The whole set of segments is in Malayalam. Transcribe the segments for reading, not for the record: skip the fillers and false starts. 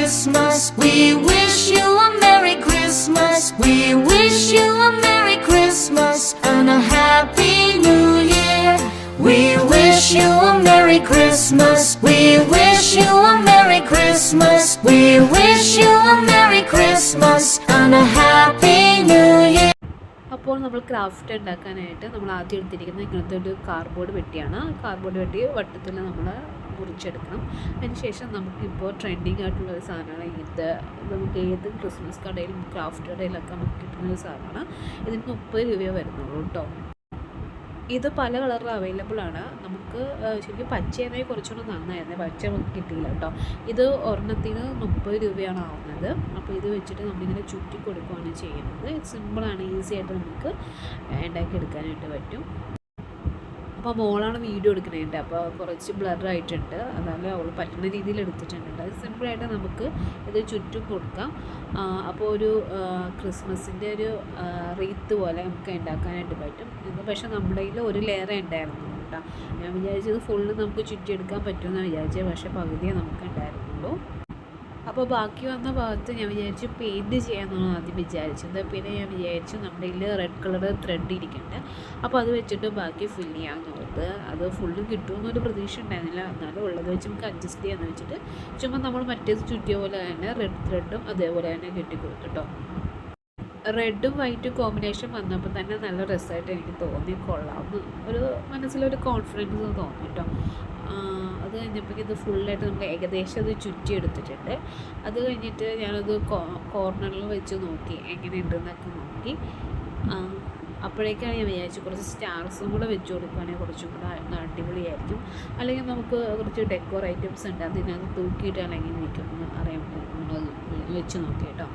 Christmas. We wish you a Merry Christmas. We wish you a Merry Christmas and a Happy New Year. We wish you a Merry Christmas. We wish you a Merry Christmas. We wish you a Merry Christmas and a Happy New Year. അപ്പോൾ നമ്മൾ ക്രാഫ്റ്റ് ഉണ്ടാക്കാനായിട്ട് നമ്മൾ ആദ്യം എടുത്തിരിക്കുന്നത് ഇങ്ങനത്തെ ഒരു കാർഡ്ബോർഡ് പെട്ടിയാണ്. കാർഡ്ബോർഡ് പെട്ടി വട്ടത്തിൽ നമ്മൾ മുറിച്ചെടുക്കണം. അതിനുശേഷം നമുക്കിപ്പോൾ ട്രെൻഡിങ് ആയിട്ടുള്ളൊരു സാധനമാണ് ഇത്. നമുക്ക് ഏത് ക്രിസ്മസ് കടയിലും ക്രാഫ്റ്റ് കടയിലൊക്കെ നമുക്ക് കിട്ടുന്നൊരു സാധനമാണ്. ഇതിന് 30 രൂപയെ വരുന്നുള്ളൂ കേട്ടോ. ഇത് പല കളറിൽ അവൈലബിൾ ആണ്. നമുക്ക് ശരിക്കും പച്ചയാണെങ്കിൽ കുറച്ചുകൂടെ നന്നായിരുന്നു. പച്ച നമുക്ക് കിട്ടിയില്ല കേട്ടോ. ഇത് ഒരെണ്ണത്തിന് 30 രൂപയാണ് ആവുന്നത്. അപ്പോൾ ഇത് വെച്ചിട്ട് നമ്മളിങ്ങനെ ചുറ്റി കൊടുക്കുകയാണ് ചെയ്യുന്നത്. സിമ്പിളാണ്, ഈസി ആയിട്ട് നമുക്ക് ഉണ്ടാക്കിയെടുക്കാനായിട്ട് പറ്റും. അപ്പോൾ മോളാണ് വീഡിയോ എടുക്കണേണ്ട്. അപ്പോൾ കുറച്ച് ബ്ലറായിട്ടുണ്ട്. അതായത് അവൾ പറ്റുന്ന രീതിയിൽ എടുത്തിട്ടുണ്ട്. അത് സിമ്പിളായിട്ട് നമുക്ക് ഇത് ചുറ്റും കൊടുക്കാം. അപ്പോൾ ഒരു ക്രിസ്മസിൻ്റെ ഒരു റീത്ത് പോലെ നമുക്ക് ഉണ്ടാക്കാനായിട്ട് പറ്റും. ഇത് പക്ഷേ നമ്മുടെ കയ്യിൽ ഒരു ലെയറേ ഉണ്ടായിരുന്നു കേട്ടോ. ഞാൻ വിചാരിച്ചത് ഫുള്ള് നമുക്ക് ചുറ്റിയെടുക്കാൻ പറ്റുമെന്നാണ് വിചാരിച്ചത്. പക്ഷേ പകുതിയേ നമുക്ക് ഉണ്ടായിരുന്നുള്ളൂ. അപ്പോൾ ബാക്കി വന്ന ഭാഗത്ത് ഞാൻ വിചാരിച്ചു പെയിൻറ്റ് ചെയ്യാമെന്നാണ് ആദ്യം വിചാരിച്ചത്. പിന്നെ ഞാൻ വിചാരിച്ചു നമ്മുടെ കയ്യിൽ റെഡ് കളർ ത്രെഡ് ഇരിക്കുന്നുണ്ട്. അപ്പോൾ അത് വെച്ചിട്ട് ബാക്കി ഫില്ല് ചെയ്യാമെന്ന് ഓർത്ത്. അത് ഫുള്ളും കിട്ടുമെന്നൊരു പ്രതീക്ഷ ഉണ്ടായിരുന്നില്ല. എന്നാലും ഉള്ളത് വെച്ച് നമുക്ക് അഡ്ജസ്റ്റ് ചെയ്യാമെന്ന് വെച്ചിട്ട് ചുമ്മാ നമ്മൾ മറ്റേത് ചുറ്റിയ പോലെ തന്നെ റെഡ് ത്രെഡും അതേപോലെ തന്നെ കെട്ടിക്കൊടുത്തു കേട്ടോ. റെഡും വൈറ്റും കോമ്പിനേഷൻ വന്നപ്പോൾ തന്നെ നല്ല രസമായിട്ട് എനിക്ക് തോന്നി. കൊള്ളാമെന്ന് ഒരു മനസ്സിലൊരു കോൺഫിഡൻസ് തോന്നി കേട്ടോ. അത് കഴിഞ്ഞപ്പോൾ ഇത് ഫുള്ളായിട്ട് നമ്മൾ ഏകദേശം അത് ചുറ്റി എടുത്തിട്ടുണ്ട്. അത് കഴിഞ്ഞിട്ട് ഞാനത് കോർണറിൽ വെച്ച് നോക്കി എങ്ങനെയുണ്ടെന്നൊക്കെ നോക്കി. അപ്പോഴേക്കാണ് ഞാൻ വിചാരിച്ചു കുറച്ച് സ്റ്റാർസും കൂടെ വെച്ച് കൊടുക്കുകയാണെങ്കിൽ കുറച്ചും കൂടെ അടിപൊളിയായിരിക്കും. അല്ലെങ്കിൽ നമുക്ക് കുറച്ച് ഡെക്കോർ ഐറ്റംസ് ഉണ്ട്, അതിനകത്ത് തൂക്കിയിട്ടാണ് എങ്ങനെ ഇരിക്കുമെന്ന് അറിയാൻ നമ്മൾ വെച്ച് നോക്കി കേട്ടോ.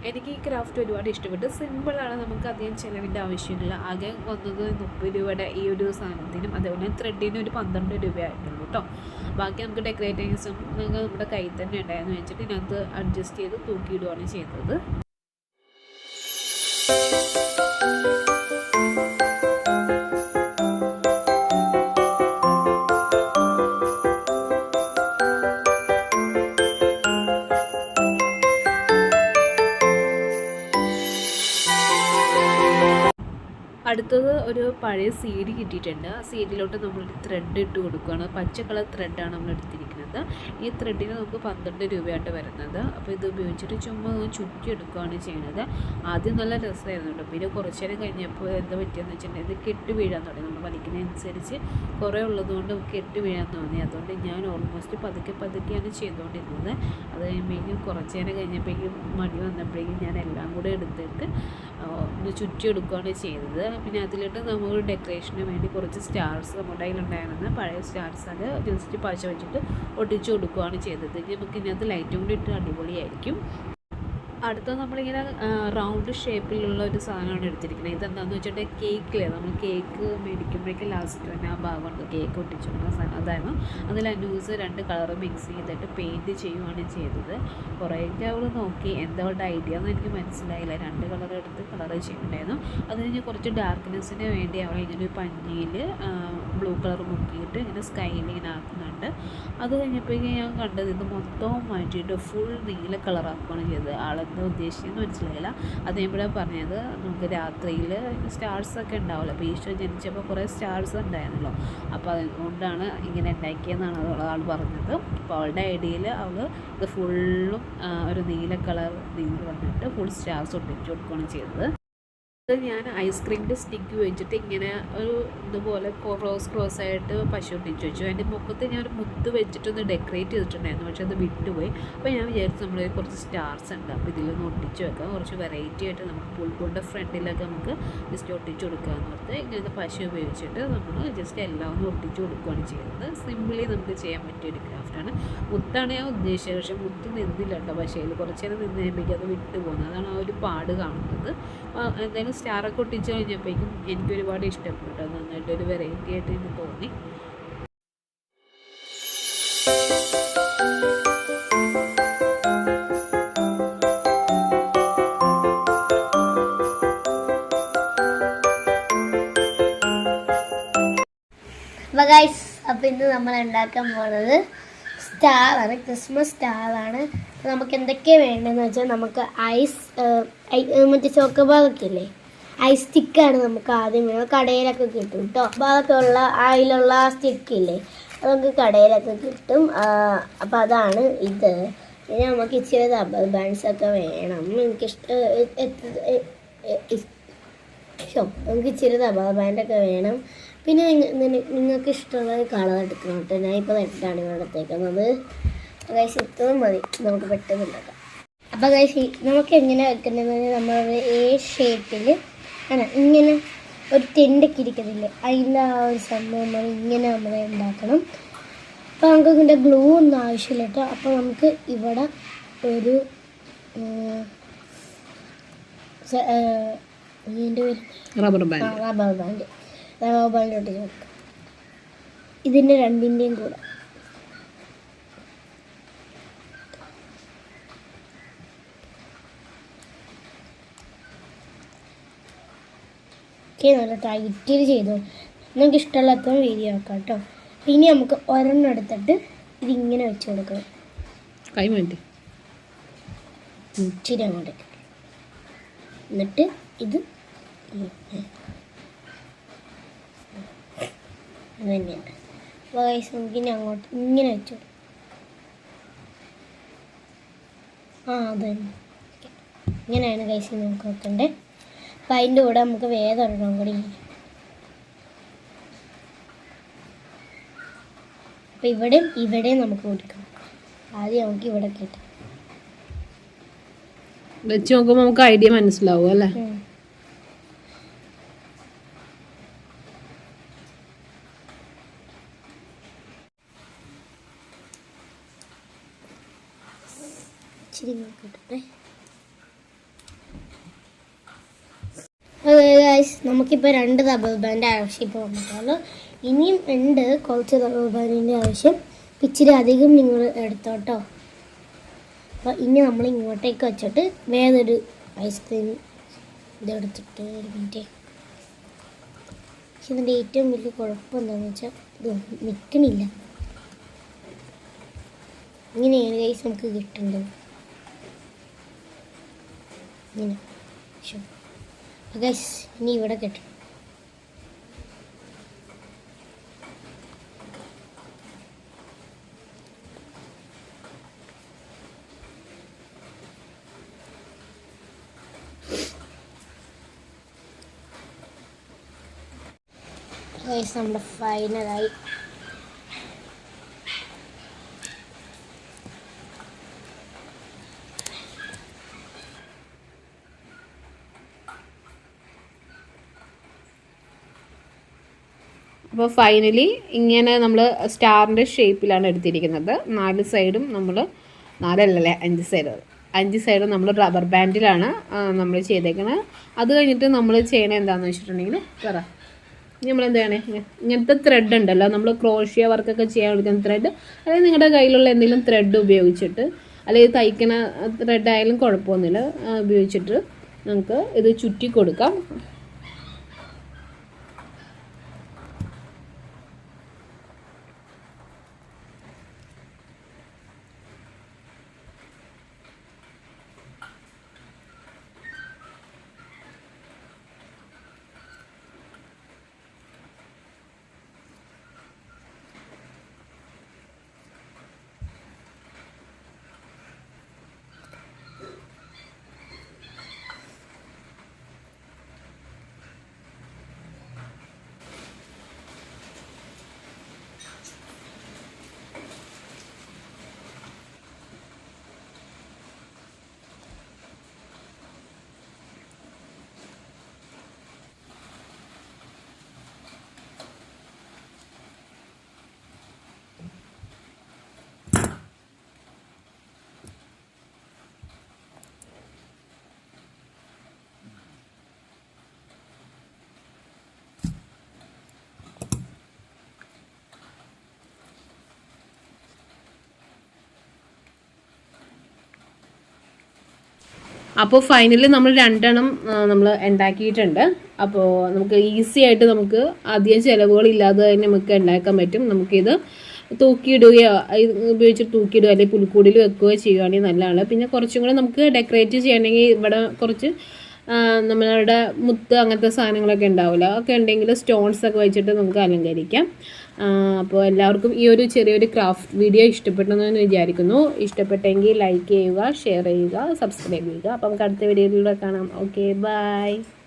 എനിക്ക് ഈ ക്രാഫ്റ്റ് ഒരുപാട് ഇഷ്ടപ്പെട്ടു. സിമ്പിളാണ്, നമുക്ക് അധികം ചിലവിൻ്റെ ആവശ്യമില്ല. ആകെ വന്നത് 30 രൂപയുടെ ഈ ഒരു സാധനത്തിനും അതേപോലെ ത്രെഡിന് ഒരു 12 രൂപയായിട്ടുള്ളൂ കേട്ടോ. ബാക്കി നമുക്ക് ഡെക്കറേറ്റീവ്സും നമ്മുടെ കയ്യിൽ തന്നെ ഉണ്ടായെന്ന് വെച്ചിട്ട് ഇതിനകത്ത് അഡ്ജസ്റ്റ് ചെയ്ത് തൂക്കിയിടുകയാണ് ചെയ്തത്. അടുത്തത് ഒരു പഴയ സീഡി കിട്ടിയിട്ടുണ്ട്. ആ സീഡിലോട്ട് നമ്മൾ ത്രെഡ് ഇട്ട് കൊടുക്കുകയാണ്. പച്ച കളർ ത്രെഡാണ് നമ്മൾ എടുത്തിരിക്കുന്നത്. ഈ ത്രെഡിന് നമുക്ക് 12 രൂപയായിട്ട് വരുന്നത്. അപ്പോൾ ഇത് ഉപയോഗിച്ചിട്ട് ചുമ്മാ ചുറ്റി എടുക്കുകയാണ് ചെയ്യുന്നത്. ആദ്യം നല്ല രസമായിരുന്നു കേട്ടോ. പിന്നെ കുറച്ച് നേരം കഴിഞ്ഞപ്പോൾ എന്താ പറ്റിയെന്ന് വെച്ചിട്ടുണ്ടെങ്കിൽ ഇത് കെട്ട് വീഴാൻ തുടങ്ങി. നമ്മൾ വലിക്കുന്നതനുസരിച്ച് കുറേ ഉള്ളതുകൊണ്ട് കെട്ട് വീഴാൻ തോന്നി. അതുകൊണ്ട് ഞാൻ ഓൾമോസ്റ്റ് പതുക്കെയാണ് ചെയ്തുകൊണ്ടിരുന്നത്. അത് കഴിയുമ്പോഴേക്കും കുറച്ച് നേരം കഴിഞ്ഞപ്പോഴേക്കും മടി വന്നപ്പോഴേക്കും ഞാൻ എല്ലാം കൂടെ എടുത്തിട്ട് ഒന്ന് ചുറ്റി എടുക്കുകയാണ് ചെയ്തത്. പിന്നെ അതിലിട്ട് നമ്മൾ ഡെക്കറേഷന് വേണ്ടി കുറച്ച് സ്റ്റാർസ് നമ്മുടെ കയ്യിലുണ്ടായിരുന്ന പഴയ സ്റ്റാർസ് അത് ജസ്റ്റ് പശ വെച്ചിട്ട് ഒട്ടിച്ച് കൊടുക്കുകയാണ് ചെയ്തത്. നമുക്ക് ഇതിനകത്ത് ലൈറ്റും കൂടി ഇട്ട് അടിപൊളിയായിരിക്കും. അടുത്ത നമ്മളിങ്ങനെ റൗണ്ട് ഷേപ്പിലുള്ള ഒരു സാധനമാണ് എടുത്തിരിക്കുന്നത്. ഇതെന്താണെന്ന് വെച്ചിട്ടുണ്ടെങ്കിൽ കേക്കിൽ നമ്മൾ കേക്ക് മേടിക്കുമ്പോഴേക്കും ലാസ്റ്റ് തന്നെ ആ ഭാഗമുണ്ട് കേക്ക് ഒട്ടിച്ചിടുന്ന സാധനം, അതായിരുന്നു. അതിൽ അനൂസ് 2 കളർ മിക്സ് ചെയ്തിട്ട് പെയിൻറ്റ് ചെയ്യുകയാണ് ചെയ്തത്. കുറേയൊക്കെ അവൾ നോക്കി എന്താ അവളുടെ ഐഡിയ എന്ന് എനിക്ക് മനസ്സിലായില്ല. 2 കളർ എടുത്ത് കളർ ചെയ്യുന്നുണ്ടായിരുന്നു. അത് കഴിഞ്ഞ് കുറച്ച് ഡാർക്ക്നെസ്സിന് വേണ്ടി അവൾ ഇങ്ങനെ ഒരു പഞ്ഞിയിൽ ബ്ലൂ കളർ മുക്കിയിട്ട് ഇങ്ങനെ സ്കൈയിൽ ഇങ്ങനെ ആക്കുന്നുണ്ട്. അത് കഴിഞ്ഞപ്പോഴേക്കും ഞാൻ കണ്ടത് ഇത് മൊത്തവും മാറ്റിയിട്ട് ഫുൾ നീല കളറാക്കുകയാണ് ചെയ്തത്. ആളെന്താ ഉദ്ദേശിച്ചതെന്ന് മനസ്സിലായില്ല. അത് ഇവിടെ പറഞ്ഞത് നമുക്ക് രാത്രിയിൽ സ്റ്റാർസൊക്കെ ഉണ്ടാവില്ല. അപ്പോൾ ഈശോ ജനിച്ചപ്പോൾ കുറേ സ്റ്റാർസ് ഉണ്ടായിരുന്നല്ലോ. അപ്പോൾ അതുകൊണ്ടാണ് ഇങ്ങനെ ഉണ്ടാക്കിയെന്നാണ് ആൾ പറഞ്ഞത്. അപ്പോൾ അവളുടെ ഐഡിയയിൽ അവൾ ഇത് ഫുള്ളും ഒരു നീല കളർ വന്നിട്ട് ഫുൾ സ്റ്റാർസ് ഒട്ടിച്ച് കൊടുക്കുകയാണ് ചെയ്തത്. ഞാൻ ഐസ്ക്രീമിൻ്റെ സ്റ്റിക്ക് വെച്ചിട്ട് ഇങ്ങനെ ഒരു ഇതുപോലെ ക്രോസ് ആയിട്ട് പശു ഒട്ടിച്ച് വെച്ചു. അതിൻ്റെ മുഖത്ത് ഞാൻ ഒരു മുത്ത് വെച്ചിട്ടൊന്ന് ഡെക്കറേറ്റ് ചെയ്തിട്ടുണ്ടായിരുന്നു. പക്ഷെ അത് വിട്ടുപോയി. അപ്പോൾ ഞാൻ വിചാരിച്ചു നമ്മൾ കുറച്ച് സ്റ്റാർസ് ഉണ്ട്, അപ്പോൾ ഇതിലൊന്ന് ഒട്ടിച്ച് വെക്കാം. കുറച്ച് വെറൈറ്റി ആയിട്ട് നമുക്ക് പുൽക്കൂടിൻ്റെ ഫ്രണ്ടിലൊക്കെ നമുക്ക് ജസ്റ്റ് ഒട്ടിച്ച് കൊടുക്കാമെന്ന് ഓർത്ത് ഇങ്ങനത്തെ പശു ഉപയോഗിച്ചിട്ട് നമ്മൾ ജസ്റ്റ് എല്ലാം ഒന്ന് ഒട്ടിച്ച് കൊടുക്കുകയാണ് ചെയ്യുന്നത്. സിമ്പിളി നമുക്ക് ചെയ്യാൻ പറ്റിയൊരു ക്രാഫ്റ്റാണ്. മുത്താണ് ഞാൻ ഉദ്ദേശിച്ചത്, പക്ഷേ മുത്ത് നിന്നില്ല കേട്ടോ. പശയിൽ കുറച്ച് നേരം നിന്ന് കഴിയുമ്പോഴേക്കും അത് വിട്ടു പോകുന്നത്, അതാണ് ആ ഒരു പാട് കാണുന്നത്. എന്തായാലും സ്റ്റാറൊക്കെ ഒട്ടിച്ച് കഴിഞ്ഞപ്പോഴേക്കും എനിക്ക് ഒരുപാട് ഇഷ്ടപ്പെട്ടു. നന്നായിട്ടൊരു വെറൈറ്റി ആയിട്ട് എനിക്ക് തോന്നി. അപ്പോൾ ഗൈസ്, അപ്പോൾ ഇന്ന് നമ്മൾ ഉണ്ടാക്കാൻ പോകുന്നത് സ്റ്റാറാണ്, ക്രിസ്മസ് സ്റ്റാറാണ്. നമുക്ക് എന്തൊക്കെയാണ് വേണ്ടതെന്ന് വെച്ചാൽ നമുക്ക് ഐസ് മറ്റേ ചോക്കോബാറൊക്കെ ഇല്ലേ, ഐസ് സ്റ്റിക്കാണ് നമുക്ക് ആദ്യം വേണം. കടയിലൊക്കെ കിട്ടും കേട്ടോ. ബാറൊക്കെ ഉള്ള അതിലുള്ള സ്റ്റിക്കില്ലേ, അത് നമുക്ക് കടയിലൊക്കെ കിട്ടും. അപ്പോൾ അതാണ് ഇത്. പിന്നെ നമുക്ക് ഇച്ചിരി റബ്ബർ ബാൻഡ്സൊക്കെ വേണം. നമുക്ക് ഇച്ചിരി റബ്ബർ ബാൻഡൊക്കെ വേണം. പിന്നെ നിങ്ങൾക്ക് ഇഷ്ടമുള്ള കളർ എടുക്കണം കേട്ടോ. ഞാൻ ഇപ്പോൾ റെഡാണ് ഇവിടെ എടുത്തേക്കുന്നത്. ഗൈസ് ഇത്രയും മതി, നമുക്ക് പെട്ടെന്ന് ഉണ്ടാക്കാം. അപ്പോൾ ഗൈസ് നമുക്ക് എങ്ങനെ വെക്കേണ്ടതെന്ന് നമ്മൾ ഷേപ്പിൽ ഇങ്ങനെ ഒരു ടെൻ്റൊക്കെ ഇരിക്കുന്നില്ലേ, അതിൻ്റെ ആ ഒരു സംഭവം ഇങ്ങനെ നമ്മൾ ഉണ്ടാക്കണം. അപ്പോൾ നമുക്ക് ഇതിൻ്റെ ഗ്ലൂ ഒന്നും ആവശ്യമില്ല കേട്ടോ. അപ്പോൾ നമുക്ക് ഇവിടെ ഒരു റബ്ബർ ബാൻഡ് ഇട്ട് വെക്കാം. ഇതിൻ്റെ രണ്ടിൻ്റെയും കൂടെ നല്ല ടൈറ്റിൽ ചെയ്തു. നിങ്ങൾക്ക് ഇഷ്ടമുള്ളത്ര വീഡിയോ ആക്കാം കേട്ടോ. ഇനി നമുക്ക് ഒരെണ്ണം എടുത്തിട്ട് ഇതിങ്ങനെ വെച്ച് കൊടുക്കണം. കൈ വേണ്ടി ഇച്ചിരി അങ്ങോട്ട് എന്നിട്ട് ഇത് തന്നെയാണ്. അപ്പോൾ ഗൈസ് നമുക്കിനി അങ്ങോട്ട് ഇങ്ങനെ വെച്ചു. അത് തന്നെ ഇങ്ങനെയാണ് ഗൈസ് നമുക്ക് വെക്കണ്ടേ. അപ്പം അതിൻ്റെ കൂടെ നമുക്ക് വേഗം ഒരെണ്ണം കൂടി അപ്പം ഇവിടെയും നമുക്ക് കൊടുക്കണം. ആദ്യം നമുക്ക് ഇവിടെ കിട്ടും വെച്ച് നോക്കുമ്പോൾ നമുക്ക് ഐഡിയ മനസ്സിലാവും അല്ലേ. ഇച്ചിരി കിട്ടട്ടെ. നമുക്കിപ്പോൾ 2 റബ്ബർ ബാൻഡ് ആവശ്യം ഇപ്പോൾ വന്നിട്ടുള്ളൂ. ഇനിയും ഉണ്ട് കുറച്ച് റബ്ബർ ബാൻഡിൻ്റെ ആവശ്യം. ഇച്ചിരി അധികം നിങ്ങൾ എടുത്തോട്ടോ. അപ്പോൾ ഇനി നമ്മൾ ഇങ്ങോട്ടേക്ക് വെച്ചിട്ട് വേറൊരു ഐസ്ക്രീം ഇതെടുത്തിട്ട് ഒരു മിനിറ്റ്. പക്ഷെ ഇതിൻ്റെ ഏറ്റവും വലിയ കുഴപ്പം എന്താണെന്ന് വെച്ചാൽ ഇത് നിൽക്കണില്ല. ഇങ്ങനെയാണ് ഗൈസ് നമുക്ക് കിട്ടേണ്ടത്. ഇങ്ങനെ ഗൈസ് ഇനി ഇവിടെ കിട്ടും. ഗൈസ് നമ്മുടെ ഫൈനലായി. അപ്പോൾ ഫൈനലി ഇങ്ങനെ നമ്മൾ സ്റ്റാറിൻ്റെ ഷേപ്പിലാണ് എടുത്തിരിക്കുന്നത്. 4 സൈഡും നമ്മൾ 5 സൈഡും നമ്മൾ റബ്ബർ ബാൻഡിലാണ് നമ്മൾ ചെയ്തേക്കുന്നത്. അത് കഴിഞ്ഞിട്ട് നമ്മൾ ചെയ്യണത് എന്താണെന്ന് വെച്ചിട്ടുണ്ടെങ്കിൽ നമ്മളെന്ത് ചെയ്യണേ, ഇങ്ങനത്തെ ത്രെഡ് ഉണ്ടല്ലോ, നമ്മൾ ക്രോഷ്യ വർക്കൊക്കെ ചെയ്യാൻ എടുക്കുന്ന ത്രെഡ്, അതായത് നിങ്ങളുടെ കയ്യിലുള്ള എന്തെങ്കിലും ത്രെഡ് ഉപയോഗിച്ചിട്ട്, അല്ലെങ്കിൽ തയ്ക്കണ ത്രെഡ് ആയാലും കുഴപ്പമൊന്നുമില്ല, ഉപയോഗിച്ചിട്ട് നമുക്ക് ഇത് ചുറ്റി കൊടുക്കാം. അപ്പോൾ ഫൈനലി നമ്മൾ 2 നമ്മൾ ഉണ്ടാക്കിയിട്ടുണ്ട്. അപ്പോൾ നമുക്ക് ഈസി ആയിട്ട് നമുക്ക് അധികം ചിലവുകളില്ലാതെ തന്നെ നമുക്ക് ഉണ്ടാക്കാൻ പറ്റും. നമുക്കിത് തൂക്കിയിടുകയോ ഇത് ഉപയോഗിച്ചിട്ട് തൂക്കിയിടുകയോ അല്ലെങ്കിൽ പുൽക്കൂടിൽ വെക്കുകയോ ചെയ്യുകയാണെങ്കിൽ നല്ലതാണ്. പിന്നെ കുറച്ചും കൂടെ നമുക്ക് ഡെക്കറേറ്റ് ചെയ്യണമെങ്കിൽ ഇവിടെ കുറച്ച് നമ്മളുടെ മുത്ത് അങ്ങനത്തെ സാധനങ്ങളൊക്കെ ഉണ്ടാവില്ല, അതൊക്കെ ഉണ്ടെങ്കിൽ സ്റ്റോൺസ് ഒക്കെ വെച്ചിട്ട് നമുക്ക് അലങ്കരിക്കാം. അപ്പോൾ എല്ലാവർക്കും ഈ ഒരു ചെറിയൊരു ക്രാഫ്റ്റ് വീഡിയോ ഇഷ്ടപ്പെട്ടെന്ന് വിചാരിക്കുന്നു. ഇഷ്ടപ്പെട്ടെങ്കിൽ ലൈക്ക് ചെയ്യുക, ഷെയർ ചെയ്യുക, സബ്സ്ക്രൈബ് ചെയ്യുക. അപ്പോൾ നമുക്ക് അടുത്ത വീഡിയോയിലൂടെ കാണാം. Okay, by.